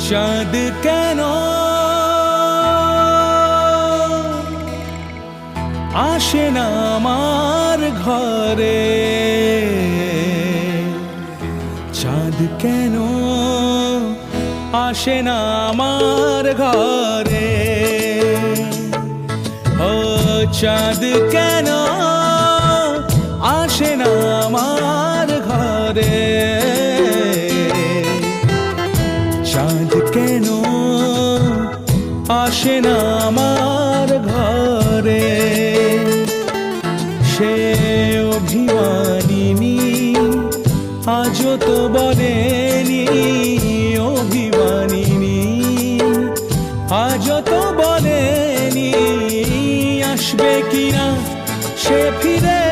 চাঁদ কেন আসে না আমার ঘরে, চাঁদ কেন আসে না আমার ঘরে, ও চাঁদ কেন আসে না আমার ঘরে, চাঁদ কেন আসে না আমার ঘরে। সে অভিমানিনী আজও তো বলেনি, অভিমানিনী আজও তো বলেনি আসবে কিনা সে ফিরে,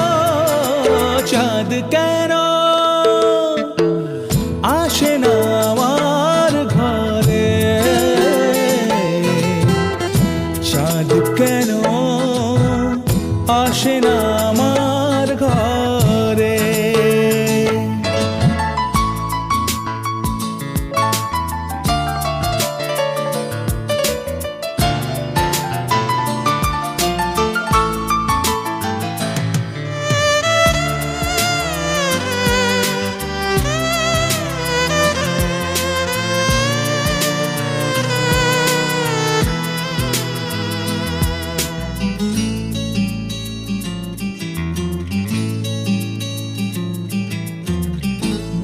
ও চাঁদ কেন আসে না আমার ঘরে, চাঁদ কেন আসে না আমার ঘরে।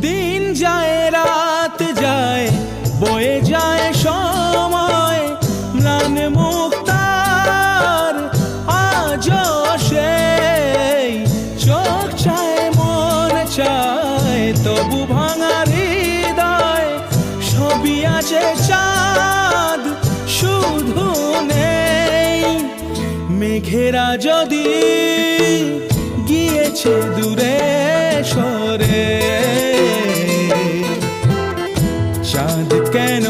দিন যায় রাত যায় বয়ে যায় সময়, ম্লান মুক্তার আজও সেই চোখ চায় মন চায় তবু ভাঙা হৃদয়, সবই আছে চাঁদ শুধু নেই, মেঘেরা যদি গিয়েছে দূরে সরে, চাঁদ কেন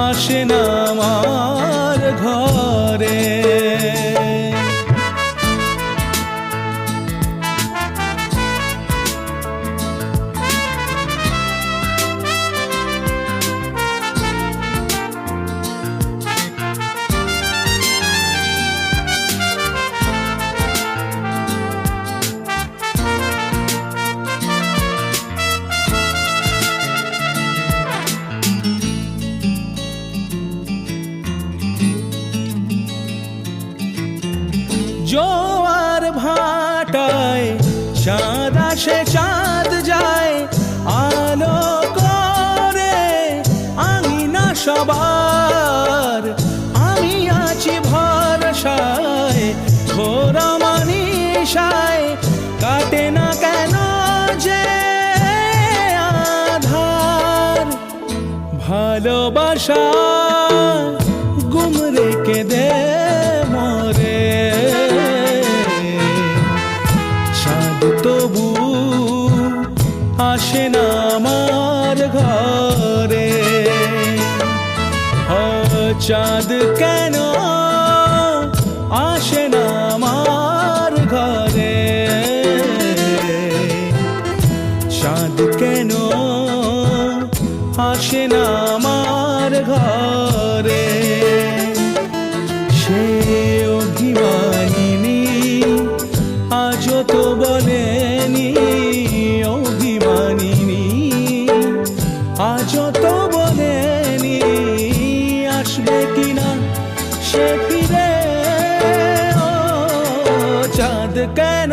আসে না আমার ঘরে। জোয়ার ভাটায় চাঁদ আসে চাঁদ যায়, আলো করে আঙিনা সবার, আমি আছি ভরসায় ঘোর মানিসায়, কাটে না কেন যে আধার, ভালোবাসা গুম রেখে দে মরে, চাঁদ তবু আসে না আমার ঘরে, ও চাঁদ কেন আসে না আমার ঘরে, চাঁদ কেন আসে না আমার ঘরে। সে অভিমানিনী আজও তো বলেনি, অভিমানিনী আজও তো বলেনি আসবে কিনা সে ফিরে, ও চাঁদ কেন